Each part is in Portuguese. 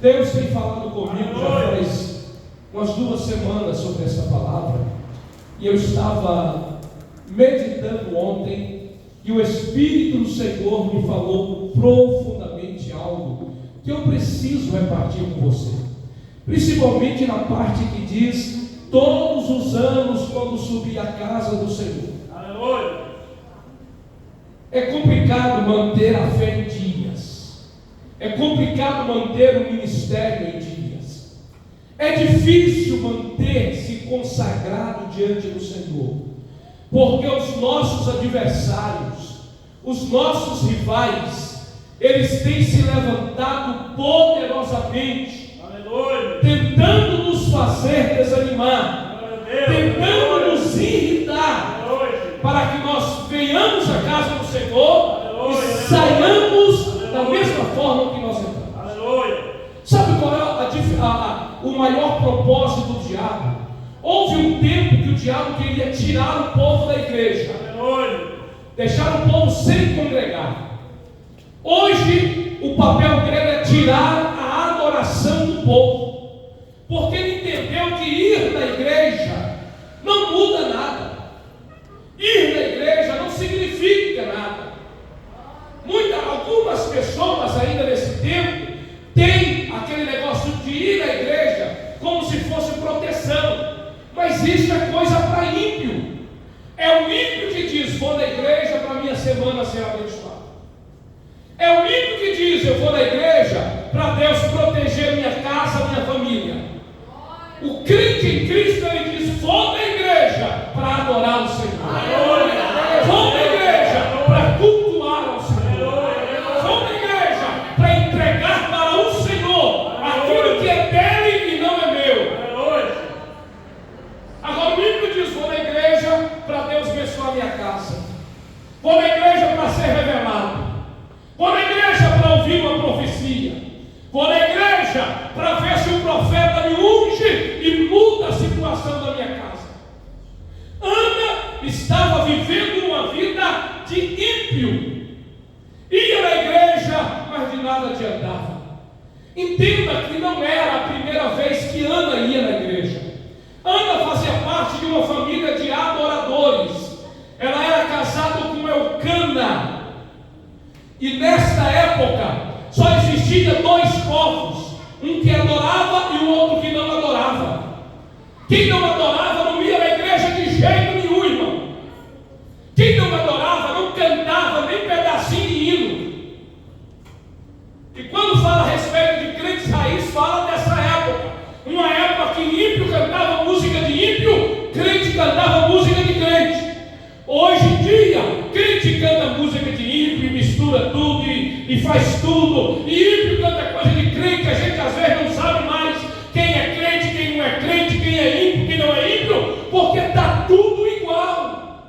Deus tem falado comigo já faz umas 2 semanas sobre essa palavra, e eu estava meditando ontem, e o Espírito do Senhor me falou profundamente algo que eu preciso repartir com você, principalmente na parte que diz: todos os anos quando subir à casa do Senhor. Aleluia. É complicado manter a fé em dias, é complicado manter o ministério em dias, é difícil manter-se consagrado diante do Senhor, porque os nossos adversários, os nossos rivais, eles têm se levantado poderosamente, Aleluia. tentando nos fazer desanimar, tentando nos irritar, Aleluia. para que nós venhamos à casa do Senhor Aleluia. e saiamos Aleluia. da mesma forma que nós entramos. Aleluia. Sabe qual é o maior propósito do diabo? Houve um tempo que o diabo queria tirar o povo da igreja, Aleluia. deixar o povo sem congregar. Hoje o papel dele é tirar a adoração do povo, porque ele entendeu que ir na igreja não muda nada. Ir na igreja não significa nada. Algumas pessoas ainda nesse tempo têm aquele negócio de ir na igreja como se fosse proteção, mas isso é coisa para ímpio. É o ímpio que diz: vou na igreja para minha semana ser abençoada. É o ímpio que diz: eu vou na igreja para Deus proteger minha casa, minha família. O crente em Cristo, ele diz: vou na igreja para adorar o Senhor. Vou na igreja para cultuar ao Senhor. Vou na igreja para entregar para o Senhor aquilo que é dele e não é meu. Agora o ímpio diz: vou na igreja para Deus abençoar minha casa. Vou na igreja para ser revelado. Vou na igreja para ouvir uma profecia. Vou na igreja para ver se o profeta me unge e muda a situação da minha casa. Ana estava vivendo uma vida de ímpio. Ia na igreja, mas de nada adiantava. Entenda que não era a primeira vez que Ana ia na igreja. Ana fazia parte de uma família de adoradores. Ela era casada com Elcana. E nesta época só existia 2 povos, um que adorava e o outro que não adorava. Quem não adorava não ia na igreja de jeito nenhum, irmão. Quem não adorava não cantava nem pedacinho de hino. E quando fala a respeito de crentes raiz, fala dessa época, uma época que ímpio cantava música de ímpio, crente cantava música de crente. Hoje em dia, crente canta música de ímpio e mistura tudo e faz tudo. E ímpio canta coisa de crente, a gente às vezes não sabe mais quem é crente, quem não é crente, quem é ímpio, quem não é ímpio, porque está tudo igual,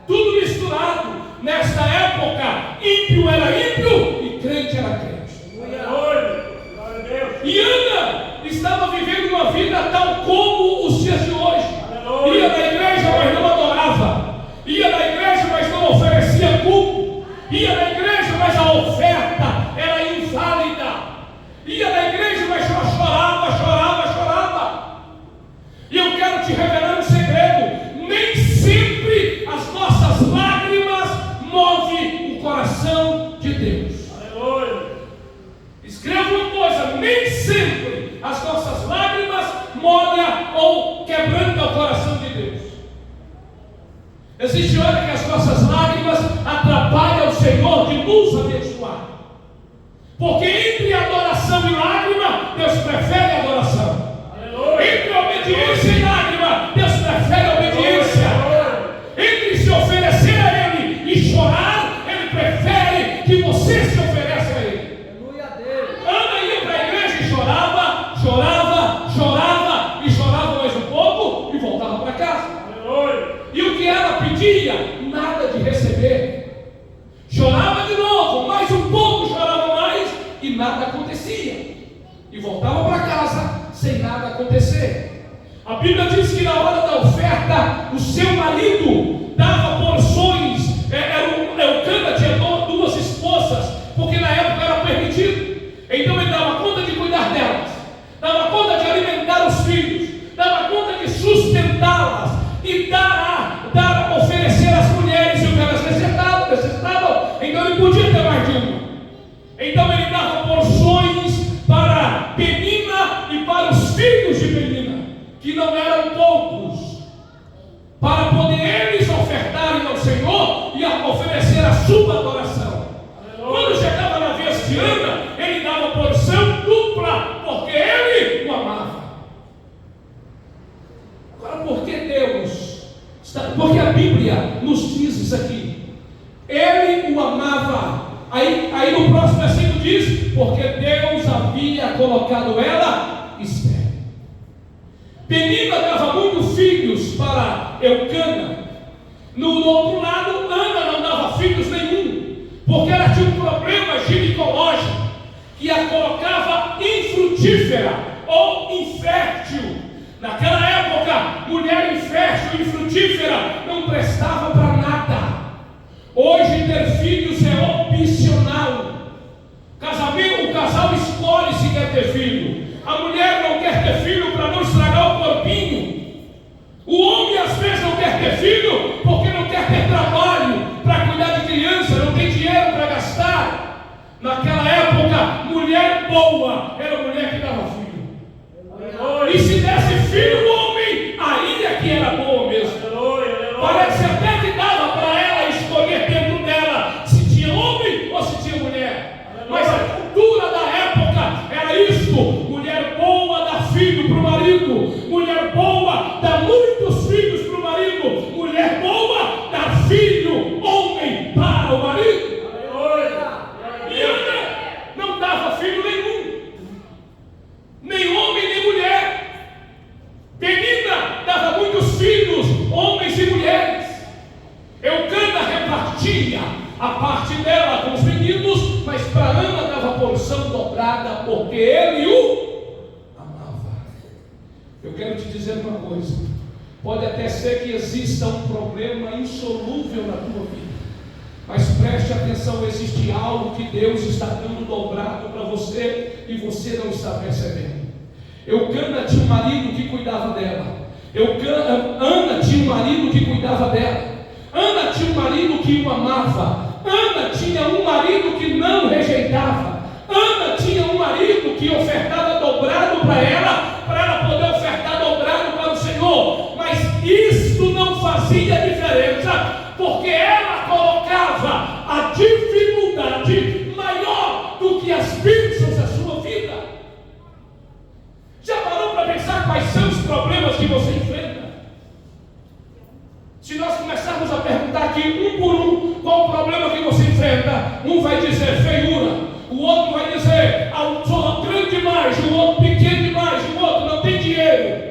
tudo misturado. Nesta época, ímpio era ímpio e crente era crente. E Ana estava vivendo uma vida tal como os dias de hoje. Ia na igreja, mas não adorava. Ia na igreja, mas não oferecia culto. Ia na igreja, mas a oferta era inválida. Ia na igreja, mas só chorava, chorava, chorava. E eu quero te revelar um segredo: nem sempre as nossas lágrimas movem o coração de Deus. Escreva uma coisa: nem sempre as nossas lágrimas molham ou quebrantam o coração de Deus. Existe hora que as nossas lágrimas atrapalham o Senhor de nos abençoar. Porque entre adoração e lágrima, Deus prefere adoração. Entre obediência e lágrima, Deus prefere obediência. Entre se oferecer a Ele e chorar, Ele prefere que você se ofereça a Ele. Ana ia para a igreja e chorava, chorava, chorava e chorava mais um pouco e voltava para casa. E o que ela pedia, nada de receber. Chorava de novo, mais um pouco, chorava mais e nada acontecia. E voltava para casa sem nada acontecer. A Bíblia diz que na hora da oferta, o seu marido dava porções. Elcana tinha 2 esposas, porque na época era permitido. Então ele dava conta de cuidar dela. sua adoração. Quando chegava na vez de Ana, ele dava porção dupla, porque ele o amava. Agora, por que Deus? Porque a Bíblia nos diz isso aqui. Ele o amava. Aí no próximo versículo diz: porque Deus havia colocado ela estéril. Penina dava muitos filhos para Eucana. No outro lado, Ana não dava filhos nenhum, porque ela tinha um problema ginecológico que a colocava infrutífera ou infértil. Naquela época, mulher infértil e infrutífera não prestava para nada. Hoje ter filhos é opcional. O casal escolhe se quer ter filho. A mulher não quer ter filho para não estragar o corpinho. O homem às vezes não quer ter filho porque não quer ter trabalho para cuidar de criança, não tem dinheiro para gastar. Naquela época, mulher boa era a mulher que dava filho. E se desse filho homem, aí é que era boa mesmo. Parece até que dava para ela escolher dentro dela se tinha homem ou se tinha mulher. Mas a cultura da época era isto: mulher boa dá filho para o marido, mulher boa dá muitos filhos para o marido, mulher boa dá filho homem para o marido. E Ana não dava filho nenhum, nem homem nem mulher. Penina dava muitos filhos, homens e mulheres. Eucana repartia a parte dela com os meninos, mas para Ana dava porção dobrada, porque ele o amava. Eu quero te dizer uma coisa: pode até ser que exista um problema insolúvel na tua vida, mas preste atenção, existe algo que Deus está dando dobrado para você e você não está percebendo. Eucana tinha um marido que cuidava dela. Ana tinha um marido que cuidava dela. Ana tinha um marido que o amava. Ana tinha um marido que não rejeitava. Ana tinha um marido que ofertava dobrado para ela poder ofertar dobrado para o Senhor. Mas isto não fazia diferença, porque ela colocava a dificuldade maior do que as bênçãos da sua vida. Já parou para pensar quais são os problemas que você enfrenta? Se nós começarmos a perguntar aqui um por um qual o problema que você enfrenta, um vai dizer feiura, o outro vai dizer sou grande demais, o outro pequeno demais, o outro não tem dinheiro,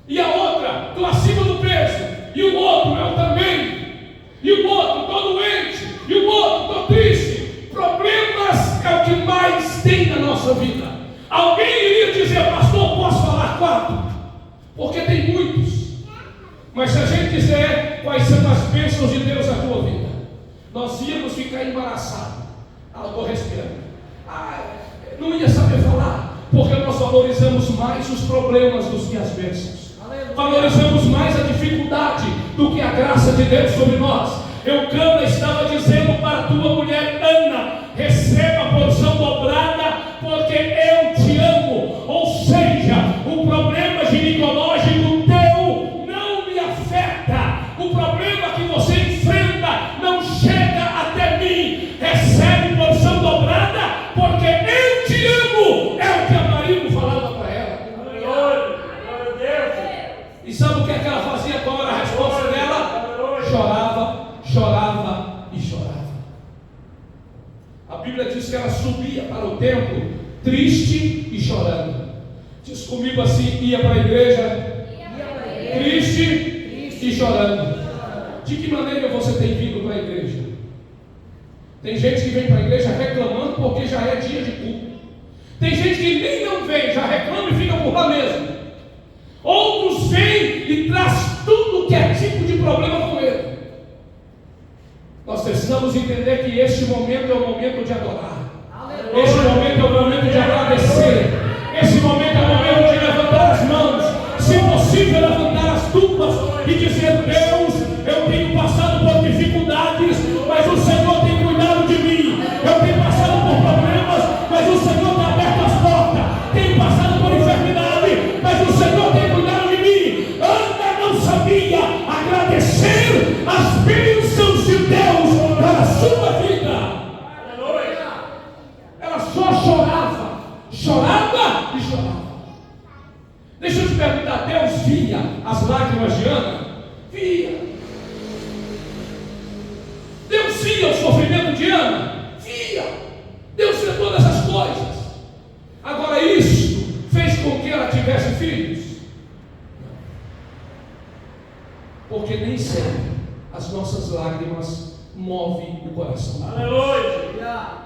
e a outra estou acima do peso, e o outro eu também, e o outro estou doente, e o outro estou triste. Problemas é o que mais tem na nossa vida. Alguém iria dizer: pastor, posso falar 4? Porque tem muitos. Mas se a gente dizer quais são as bênçãos de Deus na tua vida, nós íamos ficar embaraçados. Estou respirando. Não ia saber falar, porque nós valorizamos mais os problemas do que as bênçãos. Valorizamos mais a dificuldade do que a graça de Deus sobre nós. Eucana estava dizendo para a tua mulher Ana: receba a porção dobrada, porque eu te amo. Ou seja, o problema ginecológico teu não me afeta. O problema que você enfrenta não chega até mim. Recebe porção dobrada, porque eu te amo. É o que a marido falava para ela. E sabe o que ela fazia? Qual era a resposta dela? Chorava e chorava. A Bíblia diz que ela subia para o templo triste e chorando. Diz comigo assim: ia para a igreja triste e chorando. De que maneira você tem vindo para a igreja? Tem gente que vem para a igreja reclamando porque já é dia de culto. Tem gente que nem não vem, já reclama e fica por lá mesmo. Outros vêm e traz tudo que é tipo de problema com ele. Nós precisamos entender que este momento é o momento de adorar. Este momento é o momento de agradecer. Este momento é o momento de levantar as mãos, se possível levantar as tuas e dizer: Deus, eu tenho passado por dificuldades, mas o Senhor tem cuidado de mim. Eu tenho passado por problemas, mas o Senhor tem aberto as portas. Tenho passado por enfermidade, mas o Senhor tem cuidado de mim. Ana não sabia agradecer as bênçãos de Deus chorava e chorava. Deixa eu te perguntar, Deus via as lágrimas de Ana? Via. Deus via o sofrimento de Ana? Via. Deus via todas as coisas. Agora isso fez com que ela tivesse filhos? Porque nem sempre as nossas lágrimas movem o coração. Aleluia.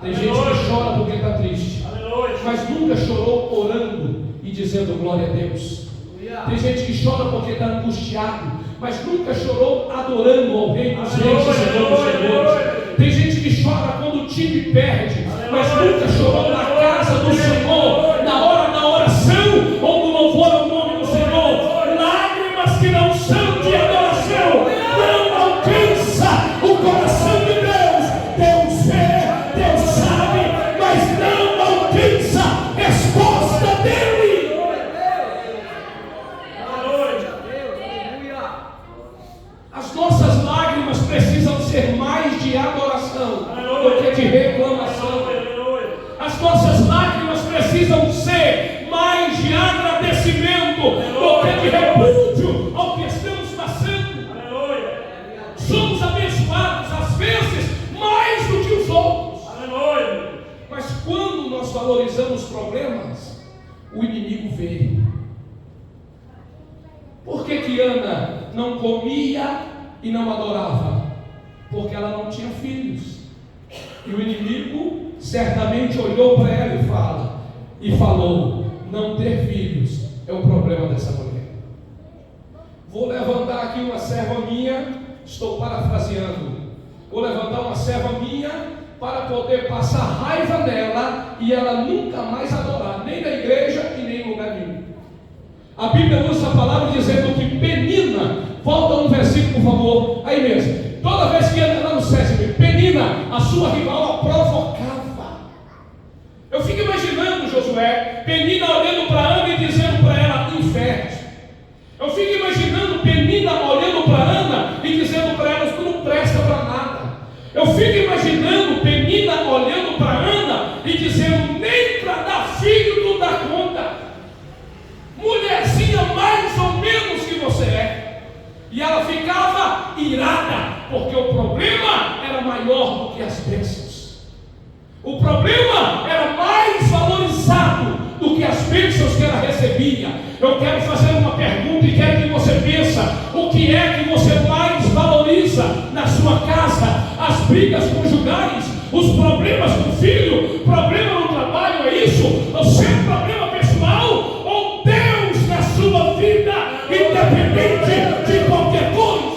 Tem gente que chora porque está triste. Aleluia. Mas nunca chorou orando e dizendo glória a Deus. Tem gente que chora porque está angustiado, mas nunca chorou adorando ao Rei dos Reis e Senhor dos Senhores. Tem gente que chora quando o time perde, mas nunca chorou na casa do Senhor, na oração ou no louvor ao nome do Senhor. Lágrimas que não são de adoração não alcança o coração de Deus. Deus vê, Deus sabe, mas não alcança a resposta dele. As nossas lágrimas precisam ser mais de adoração do que de reclamação. As nossas lágrimas precisam ser mais de agradecimento do que de repúdio ao que estamos passando. Somos abençoados às vezes mais do que os outros. Mas quando nós valorizamos problemas, o inimigo veio. Por que Ana não comia e não adorava? Porque ela não tinha filhos. E o inimigo certamente olhou para ela e falou: não ter filhos é o problema dessa mulher. Vou levantar aqui uma serva minha, estou parafraseando. Vou levantar uma serva minha para poder passar raiva nela e ela nunca mais adorar, nem na igreja e nem em lugar nenhum. A Bíblia usa a palavra dizendo que Penina, volta um versículo por favor, aí mesmo, toda vez que ela lá no Sésame, Penina, a sua rival, a provocava. Eu fico imaginando Josué, Penina olhando para Ana e dizendo para ela, infértil. Eu fico imaginando Penina olhando para Ana e dizendo para ela, tu não presta para nada. Eu fico imaginando Penina olhando para Ana e dizendo, nem para dar filho tu dá conta. Mulherzinha mais ou menos que você é. E ela ficava irada, porque o problema era maior do que as bênçãos. O problema era mais valorizado do que as bênçãos que ela recebia. Eu quero fazer uma pergunta e quero que você pense: o que é que você mais valoriza na sua casa? As brigas conjugais, os problemas com o filho, problema no trabalho, é isso? O seu problema pessoal ou Deus na sua vida, independente de qualquer coisa?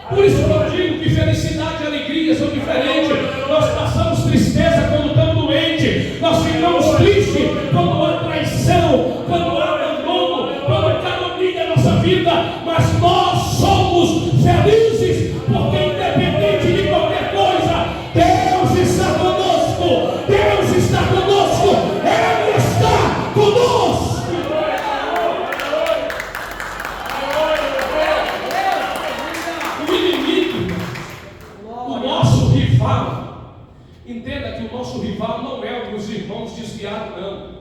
Por isso que eu digo que felicidade e alegria são diferentes. Nós passamos tristeza quando estamos doentes, nós ficamos tristes quando há traição, quando há abandono, quando calúnia a nossa vida, mas nós somos felizes, porque independente de qualquer coisa, Deus está conosco, Deus está conosco, Ele está conosco. O inimigo, o nosso rival, entenda que o nosso rival não é os irmãos desviados, não.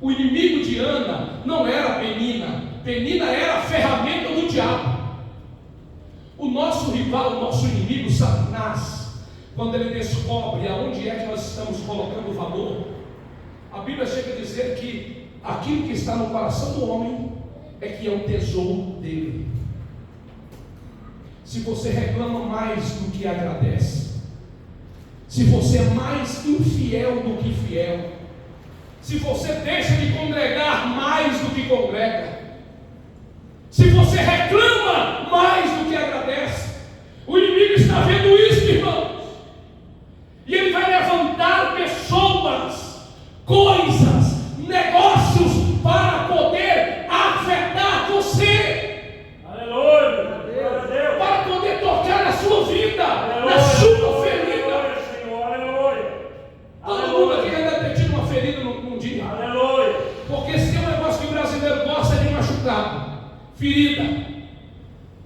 O inimigo de Ana não era Penina. Penina era a ferramenta do diabo. O nosso rival, o nosso inimigo, Satanás, quando ele descobre aonde é que nós estamos colocando o valor, a Bíblia chega a dizer que aquilo que está no coração do homem é que é o tesouro dele. Se você reclama mais do que agradece, se você é mais infiel do que fiel, se você deixa de congregar mais do que congrega, se você reclama mais do que agradece, o inimigo está vendo isso, irmãos, e ele vai levantar pessoas, coisas, negócios para poder afetar você. Aleluia. Para poder tocar na sua vida, Aleluia. na sua ferida. Senhor, aleluia. Todo mundo aqui já deve ter tido uma ferida num dia. Aleluia. Porque se tem um negócio que o brasileiro gosta é de machucado, ferida.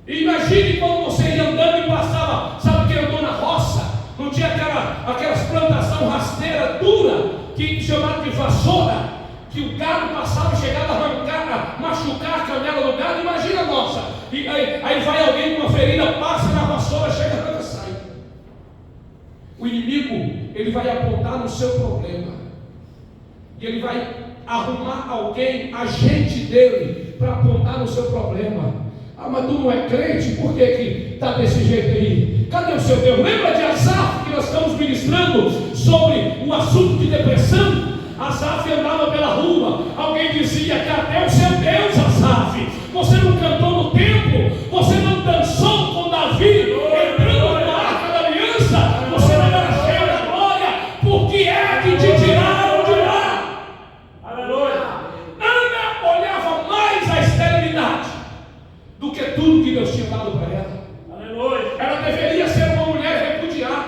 Imagine quando você ia andando e passava, sabe quem andou na roça? Não tinha aquelas plantação rasteira dura, chamado de vassoura, que o gado passava e chegava a arrancar, a machucar a canela do gado. Imagina a nossa. E aí vai alguém com uma ferida, passa na vassoura, chega, arranca, sai. O inimigo, ele vai apontar no seu problema. E ele vai arrumar alguém, agente dele, para apontar no seu problema. Ah, mas tu não é crente, por que está desse jeito aí? Cadê o seu Deus? Lembra de Asaf, que nós estamos ministrando sobre o assunto de depressão? Asaf andava pela rua, alguém dizia: cadê o seu Deus, Asaf? Você não cantou no templo, você não dançou com Davi, entrando na arca da aliança, você não era cheio da glória, por que é que te tiraram de lá? Aleluia. Ana olhava mais a esterilidade do que tudo que Deus tinha dado para ela. Aleluia. Ela deveria ser uma mulher repudiada,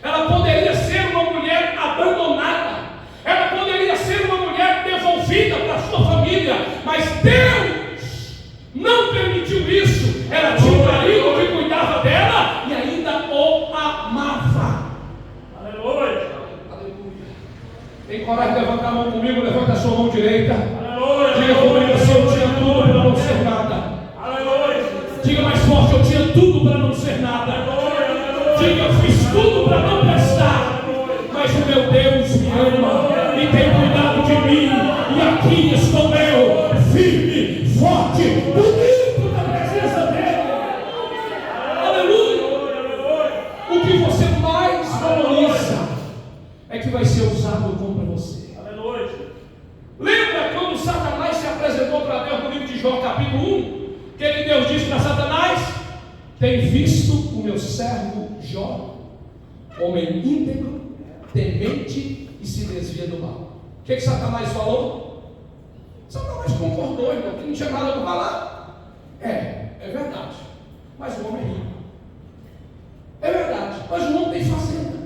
ela poderia ser uma mulher abandonada, ela poderia ser uma mulher devolvida para sua família, mas Deus não permitiu isso. Ela tinha um marido que cuidava dela e ainda o amava. Aleluia. Tem coragem de levantar a mão comigo? Levanta a sua mão direita. Aleluia. Diga comigo assim: eu tinha tudo para não ser nada. Aleluia. Diga mais forte: eu tinha tudo para não ser nada. Diga: eu fiz tudo para não prestar, mas o meu Deus me ama e tem cuidado de mim, e aqui estou eu, firme, forte, bonito na presença dele. Aleluia. O que você mais valoriza é que vai ser usado contra você. Aleluia. Lembra quando Satanás se apresentou para Deus no livro de Jó, capítulo 1? Que Deus disse para Satanás: tem visto o meu servo Jó, homem íntegro, temente e se desvia do mal. O que Satanás falou? Satanás concordou, irmão, que não tinha nada para falar. É verdade, mas o homem é rico. É verdade, mas o homem tem fazenda.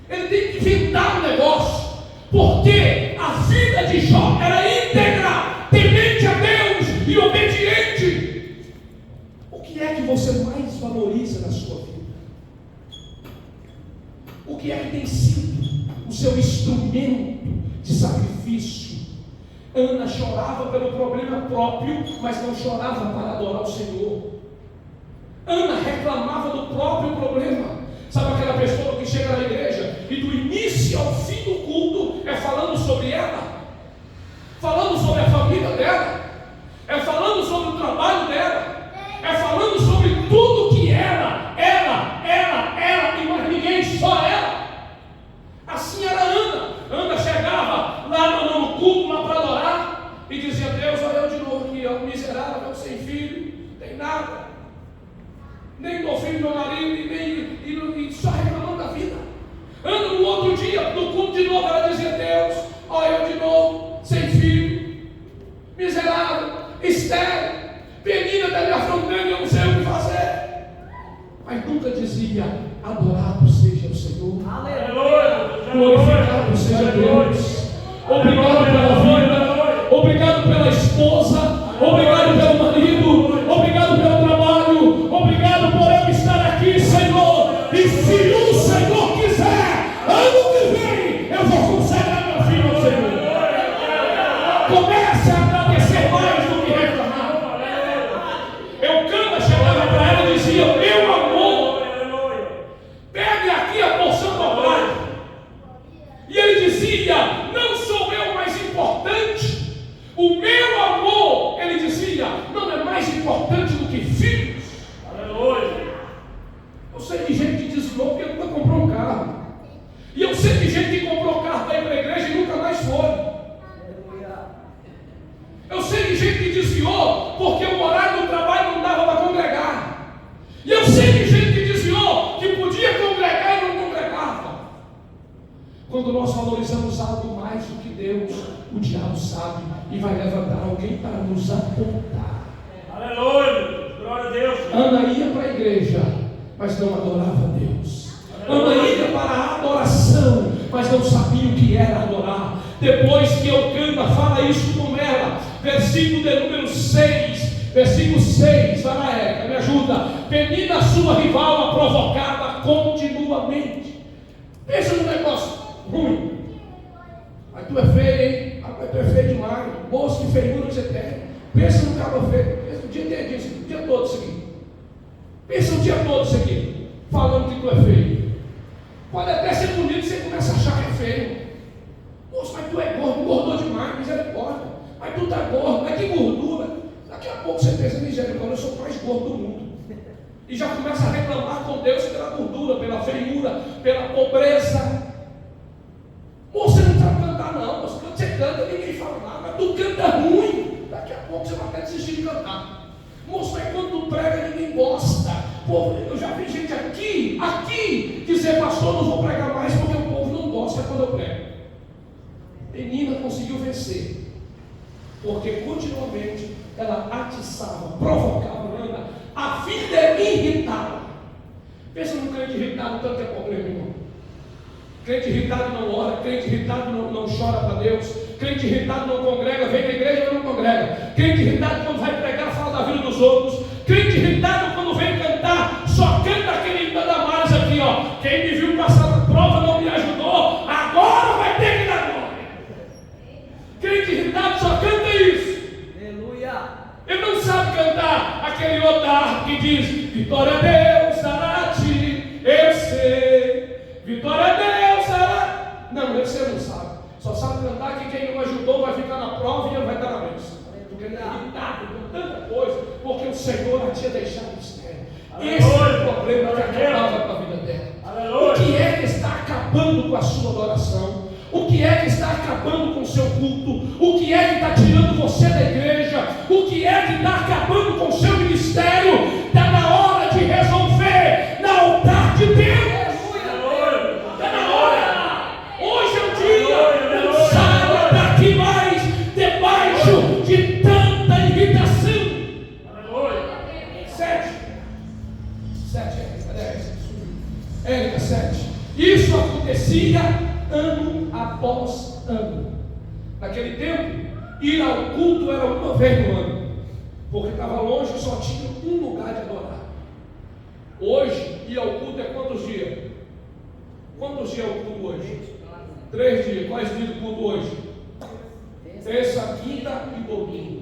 Ele tem que inventar um negócio, porque a vida de Jó era íntegra, temente a Deus e obediente. O que é que você mais valoriza na sua vida? O que é que tem sido o seu instrumento de sacrifício? Ana chorava pelo problema próprio, mas não chorava para adorar o Senhor. Ana reclamava do próprio problema. Sabe aquela pessoa que chega na igreja e do início ao fim do culto é falando sobre ela, falando sobre a família dela, é falando sobre o trabalho dela, é falando sobre tudo que ela, e mais ninguém, só ela. Assim era Ana. Ana chegava lá no culto, lá para adorar, e dizia: Deus, olha eu de novo aqui, ó, miserável, sem filho, tem nada, nem dou filho meu marido, e só reclamando da vida. Ana, no outro dia, no culto de novo, ela dizia: Deus, olha eu de novo, sem filho, miserável, estéril, menina está me afrontando, eu não sei o que fazer. Mas nunca dizia: adorado seja o Senhor, glorificado seja Deus, obrigado pela vida, obrigado pela esposa, obrigado pelo marido, obrigado pelo trabalho, obrigado por eu estar aqui, Senhor. E se o Senhor quiser, ano que vem eu vou consagrar meu filho ao Senhor. Comece a agradecer mais do que reclamar. Eucana chegava para ela e dizia: meu amor, pegue aqui a porção dobrada. E ele dizia: não sou eu mais importante. O meu amor, ele dizia, não é mais importante do que filhos. Aleluia. Eu sei de gente que desviou porque nunca comprou um carro. E eu sei de gente que comprou carro para ir para a igreja e nunca mais foi. Eu sei de gente que desviou porque o horário do trabalho não dava para congregar. E eu sei de gente que desviou que podia congregar e não congregava. Quando nós valorizamos algo mais do que Deus, o diabo sabe e vai levantar alguém para nos apontar. Aleluia. Glória a Deus. Ana ia para a igreja, mas não adorava a Deus. Ana ia para a adoração, mas não sabia o que era adorar. Depois que Eucana fala isso com ela, versículo de número 6, versículo 6, vai lá, Érica, me ajuda. Menina sua rival a provocava continuamente. Pensa num negócio ruim. Mas tu é feio, hein? Rapaz, tu é feio demais. Moço, que feiura que você tem. Pensa no cabo feio. Pensa o dia todo isso aqui. Pensa o dia todo isso aqui. Falando que tu é feio. Pode até ser bonito, você começa a achar que é feio. Moço, mas tu é gordo, engordou demais, misericórdia. Mas tu tá gordo, mas que gordura. Daqui a pouco você pensa, misericórdia, eu sou o mais gordo do mundo. E já começa a reclamar com Deus pela gordura, pela feiura, pela pobreza. Moço, você não sabe cantar não, moço. Quando você canta, ninguém fala nada, mas tu canta ruim. Daqui a pouco você vai até desistir de cantar. Moço, mas quando tu prega, ninguém gosta. Pô, eu já vi gente aqui, dizer, pastor, não vou pregar mais porque o povo não gosta quando eu prego. Menina conseguiu vencer, porque continuamente ela atiçava, provocava Ana, a fim de irritá-la. Pensa num crente irritado, tanto que é problema, irmão. Crente irritado não ora, crente irritado não chora para Deus, crente irritado não congrega, vem na igreja mas não congrega, crente irritado quando vai pregar fala da vida dos outros, crente irritado quando vem cantar, só canta aquele Damares aqui, ó. Quem me viu passar na prova não me ajudou, agora vai ter que dar glória. Crente irritado só canta isso. Aleluia. Ele não sabe cantar aquele outro harpa que diz: vitória a Deus dará a ti, eu sei. Vitória a Deus dará. Não, esse você não sabe. Só sabe cantar que quem não ajudou vai ficar na prova e ele vai estar na bênção. Porque ele é irritado com tanta coisa, porque o Senhor a tinha deixado mistério. Esse é o problema que acabava com a vida dela. Aleluia. O que é que está acabando com a sua adoração? O que é que está acabando com o seu culto? O que é que está tirando você da igreja? O que é que está acabando com o seu ministério? Está na hora de resolver no altar de Deus. Está na hora. Hoje é o dia. Não saia daqui mais debaixo de tanta irritação. Érica 7. Isso acontecia ano após ano. Naquele tempo, ir ao culto era uma vez no ano, porque estava longe e só tinha um lugar de adorar. Hoje, ir ao culto é quantos dias? Quantos dias é o culto hoje? 3 dias. Quais dias do culto hoje? Terça, quinta e domingo.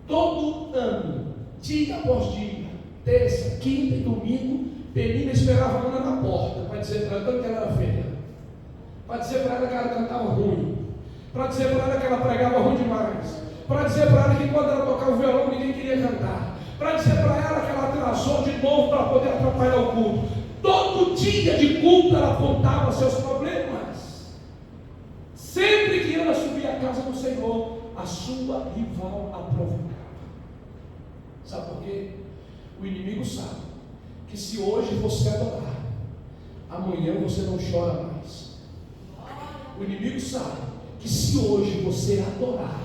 Todo ano, dia após dia, terça, quinta e domingo, Penina esperava a Ana na porta para dizer para ela tanto que ela era feia, para dizer para ela que ela cantava ruim, para dizer para ela que ela pregava ruim demais, para dizer para ela que quando ela tocava o violão ninguém queria cantar, para dizer para ela que ela atrasou de novo para poder atrapalhar o culto. Todo dia de culto ela apontava seus problemas. Sempre que ela subia à casa do Senhor, a sua rival a provocava. Sabe por quê? O inimigo sabe que se hoje você adorar, amanhã você não chora mais. O inimigo sabe que se hoje você adorar,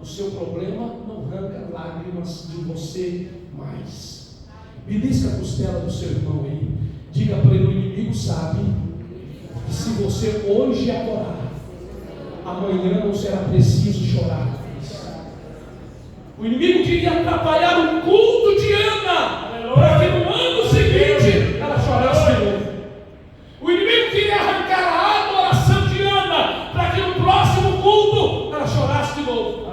o seu problema não arranca lágrimas de você mais. Belisca a costela do seu irmão aí. Diga para ele: o inimigo sabe que se você hoje adorar, amanhã não será preciso chorar. O inimigo queria atrapalhar o culto de Ana, para que no ano seguinte ela chorasse de novo. O inimigo queria arrancar a adoração de Ana, para que no próximo culto ela chorasse de novo.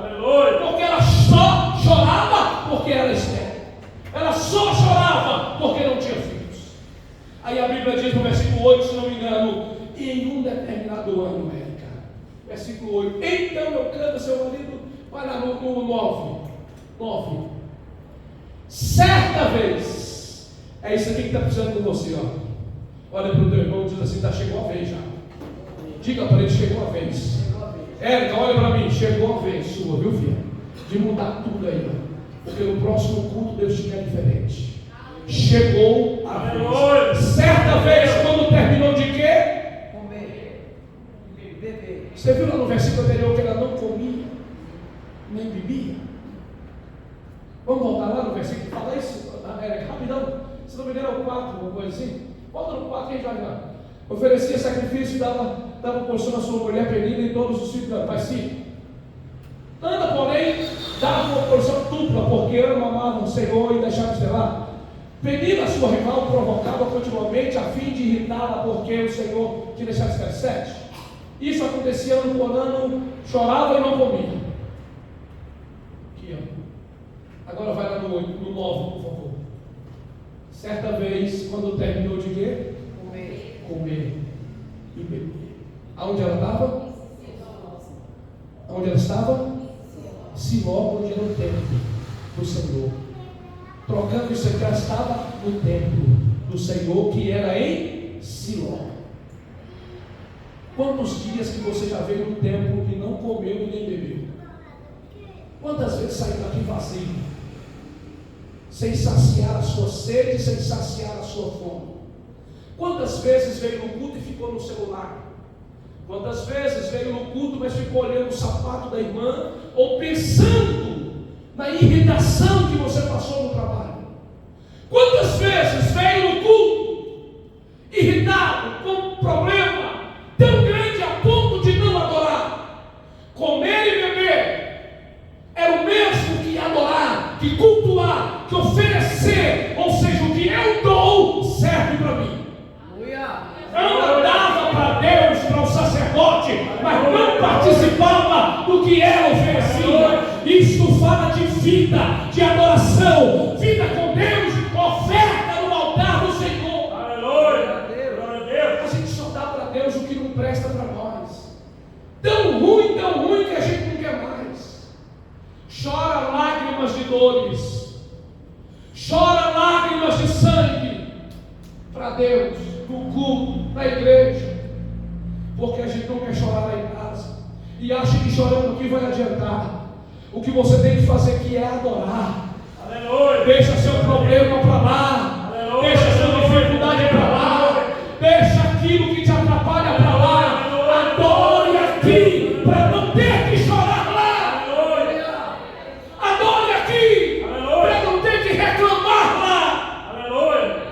Porque ela só chorava porque era estéril. Ela só chorava porque não tinha filhos. Aí a Bíblia diz no versículo 8, se não me engano, em um determinado ano, Érica, versículo 8, então eu canto seu marido, vai lá no 9. Certa vez, é isso aqui que está precisando de você, ó. Olha para o teu irmão e diz assim: tá, chegou a vez já. Diga para ele: chegou a vez. Érica, olha para mim, chegou a vez sua, viu, filha? De mudar tudo aí, ó. Porque no próximo culto Deus te quer diferente. Chegou a vez. Certa vez, quando terminou de quê? Comer, beber. Você viu lá no versículo anterior que ela não comia, nem bebia? Vamos voltar lá no versículo, fala isso, Érica, rapidão. Se não me engano é o 4, uma coisa assim. Volta no 4 que a gente vai lá. Oferecia sacrifício e dava porção à sua mulher Penina e todos os filhos dela. Mas sim, Ana, porém, dava uma porção dupla, porque Ana amava o Senhor e deixava de ser lá. Penina, sua rival, provocava continuamente a fim de irritá-la, porque o Senhor tinha deixado esse verso 7. Isso acontecia ano por ano, chorava e não comia. Aqui, ó. Agora vai lá no 8, no 9, por favor. Certa vez, quando terminou de quê? Comer e beber. Aonde ela estava? Onde ela estava? Siló, onde era o templo do Senhor. Trocando isso aqui, ela estava no templo do Senhor, que era em Siló. Quantos dias que você já veio no templo e não comeu e nem bebeu? Quantas vezes saiu daqui vazio? Sem saciar a sua sede, sem saciar a sua fome? Quantas vezes veio no culto e ficou no celular? Quantas vezes veio no culto, mas ficou olhando o sapato da irmã, ou pensando na irritação que você passou no trabalho? Quantas vezes veio no culto, irritado, com um problema tão grande a ponto de não adorar? Comer e beber era o mesmo que adorar, que cultuar, que oferecer, ou seja, o que eu dou serve para mim. Ana dava para Deus, para o sacerdote, mas não participava do que ela oferecia. Isto fala de vida, de adoração, vida com Deus, oferta no altar do Senhor. Aleluia! A gente só dá para Deus o que não presta para nós. Tão ruim que a gente não quer mais. Chora lágrimas de dores, chora lágrimas de sangue para Deus, no culto, na igreja, porque a gente não quer chorar lá em casa e acha que chorando aqui vai adiantar. O que você tem que fazer aqui é adorar. Aleluia! Deixa seu problema para lá. Aleluia! Deixa sua dificuldade para lá. Deixa aquilo que te atrapalha para lá. Adore aqui para não ter que chorar lá. Aleluia! Adore aqui para não ter que reclamar lá. Aleluia!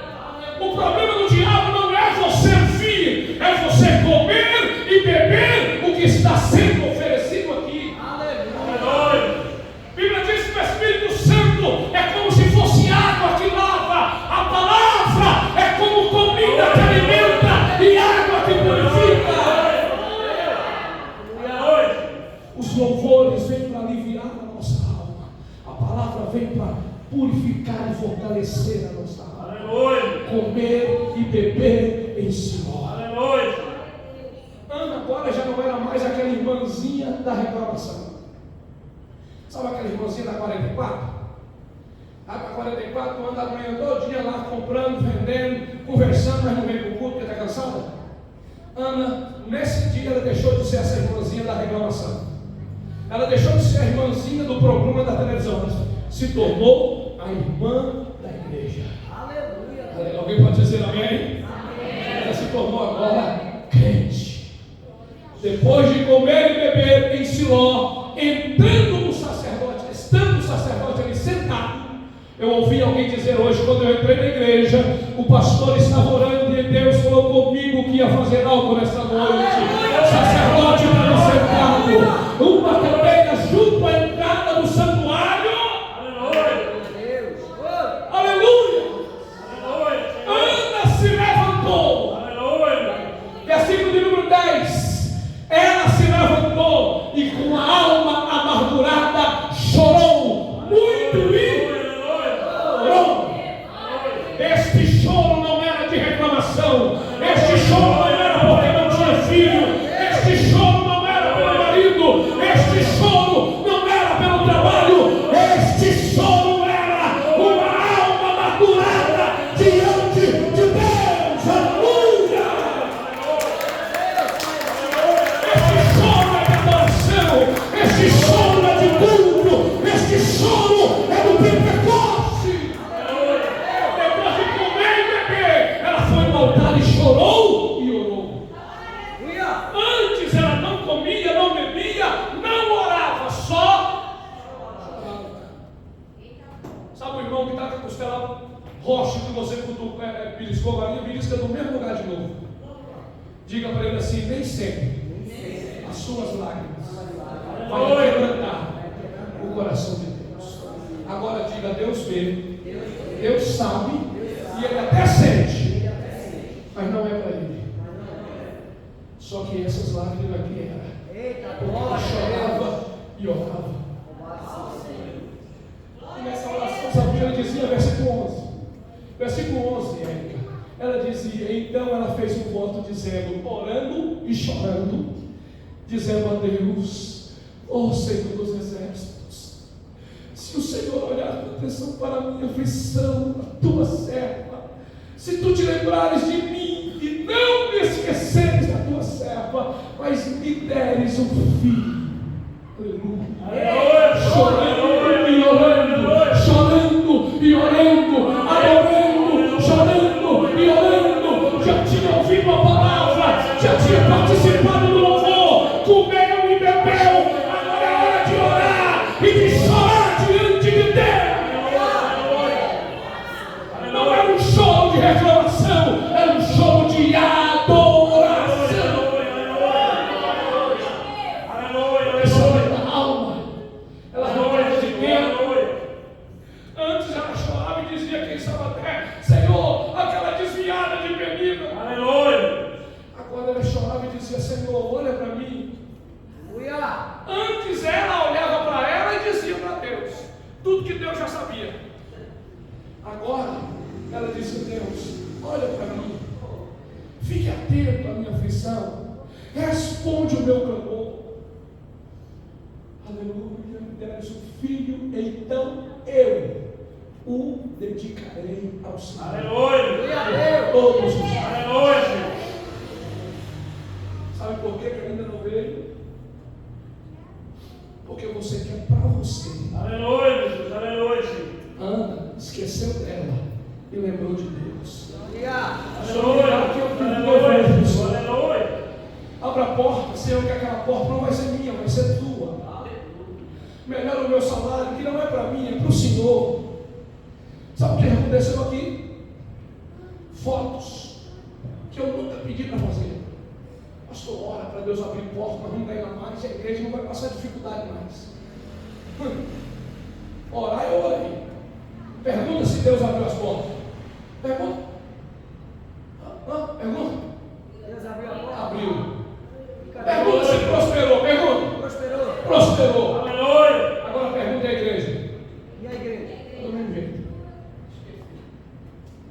O problema do diabo não é você vir, é você comer e beber o que está sendo oferecido aqui. Aleluia! A Bíblia diz que o Espírito Santo é como se fosse água que lava. A palavra é como comida que alimenta e água que purifica. Os louvores vêm para aliviar a nossa alma. A palavra vem para purificar e fortalecer a nossa alma. Aleluia! Comer e beber em Siló. Aleluia! Ana agora já não era mais aquela irmãzinha da reclamação. Sabe aquela irmãzinha da 44? A 44 anda a manhã todinha lá comprando, vendendo, conversando, mas não vem para o culto porque está cansada. Ana, nesse dia, ela deixou de ser essa irmãzinha da reclamação. Ela deixou de ser a irmãzinha do programa da televisão, mas se tornou a irmã da igreja. Aleluia. Alguém pode dizer amém? Amém. Ela se tornou agora crente. Depois de comer e beber em Siló, entrando no sacerdote, estando o sacerdote ali sentado, eu ouvi alguém dizer hoje, quando eu entrei na igreja, o pastor estava orando e Deus falou comigo que ia fazer algo nessa noite. O sacerdote estava sentado, uma cadeira junto à entrada do santuário. Aleluia! Aleluia! Aleluia! Ana se levantou. Aleluia! Versículo de número 10. Ela se levantou e com a alma amargurada chorou muito e chorou. Este choro não era de reclamação. Este choro não era porque não tinha filho. Este choro não era pelo marido. Este choro não era pelo trabalho. Este choro era uma alma amargurada diante de Deus. Aleluia! Este choro é de adoração. Este choro é de culto. Este choro é do Pentecoste. Depois de comer e beber, ela foi no altar e chorou e orou. Antes ela não comia, não bebia, não orava, só chorava. Sabe o irmão que está com a costela roxa que você beliscou a galinha, belisca no mesmo lugar de novo. Diga para ele assim: nem sempre as suas lágrimas vai quebrantar o coração de Deus. Agora diga: Deus vê, Deus sabe, e Ele até sente, mas não é para Ele. Só que essas lágrimas aqui eram Eita, porque glória ele a chorava e orava. Deus. E nessa oração, sabe o que ele dizia? Versículo 11. Versículo 11, Érica. Ela dizia, então ela fez um voto dizendo, orando e chorando, dizendo a Deus, ó Senhor dos exércitos, se o Senhor olhar com atenção para a minha aflição, a tua serva, se tu te lembrares de mim e não me esqueceres da tua serva, mas me deres um filho. Aleluia. Chorando e orando, chorando e orando, adorando, chorando e orando. Já tinha ouvido a palavra, já tinha participado do louvor, comeu e bebeu. Agora é hora de orar e de chorar diante de Deus. Não era um choro de reclamação, era um choro de adoração. Pensamento da alma. Ela não de dentro. Antes ela chorava e dizia quem estava até, Senhor, aquela desviada de menina. Aleluia. Agora ela chorava e dizia, Senhor, olha para mim. Aleluia. Antes ela olhava para ela e dizia para Deus tudo que Deus já sabia. Agora ela disse, Deus, olha para mim, fique atento à minha aflição, responde o meu clamor. Aleluia, me deres um filho, então eu o dedicarei ao Senhor. Aleluia. Todos os dias. Aleluia. Sabe por que ainda não veio? Porque você quer para você. Aleluia, Jesus. Aleluia. Ana esqueceu dela e lembrou de Deus. Aleluia. Aleluia. Abra a porta, Senhor, que aquela porta não vai ser minha, vai ser tua. Melhora o meu salário, que não é para mim, é para o Senhor. Sabe o que aconteceu aqui? Fotos que eu nunca pedi para fazer. Pastor, ora para Deus abrir porta, nós vamos ganhar mais, e a igreja não vai passar dificuldade mais. Orar eu orei. Pergunta se Deus abriu as portas. Pergunta. Pergunta. Deus abriu a porta. Abriu. Pergunta se prosperou. Pergunta. Prosperou. Prosperou. Aleluia. Agora pergunta à igreja. E a igreja? Do mesmo jeito.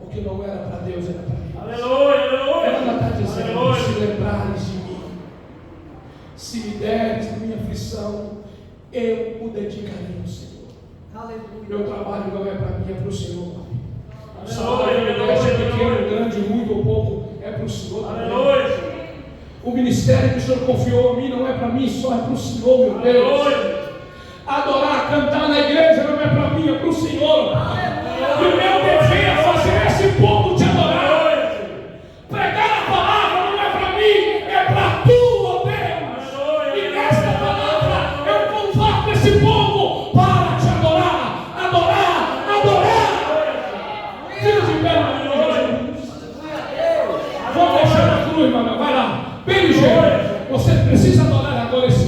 O que não era para Deus era para eles. Aleluia. Aleluia. Ela está dizendo, Aleluia. se lembrares de mim, se me deres da minha aflição, eu o dedicarei ao Senhor. Aleluia. Meu trabalho não é para mim, é para o Senhor. O Aleluia. salário me desse Aleluia. pequeno, grande, muito ou pouco, é para o Senhor. Aleluia. O ministério que o Senhor confiou a mim não é para mim, só é para o Senhor, meu Deus. Aleluia. Adorar, cantar na igreja não é para mim, é para o Senhor. E o meu dever é fazer esse povo te adorar. Pregar a palavra não é para mim, é para tu, ó Deus. E nesta palavra eu convoco esse povo para te adorar, adorar, adorar. Fica de pé na cruz, Jesus. Vamos deixar na cruz, mano. Vai lá, bem ligeiro. Você precisa adorar agora esse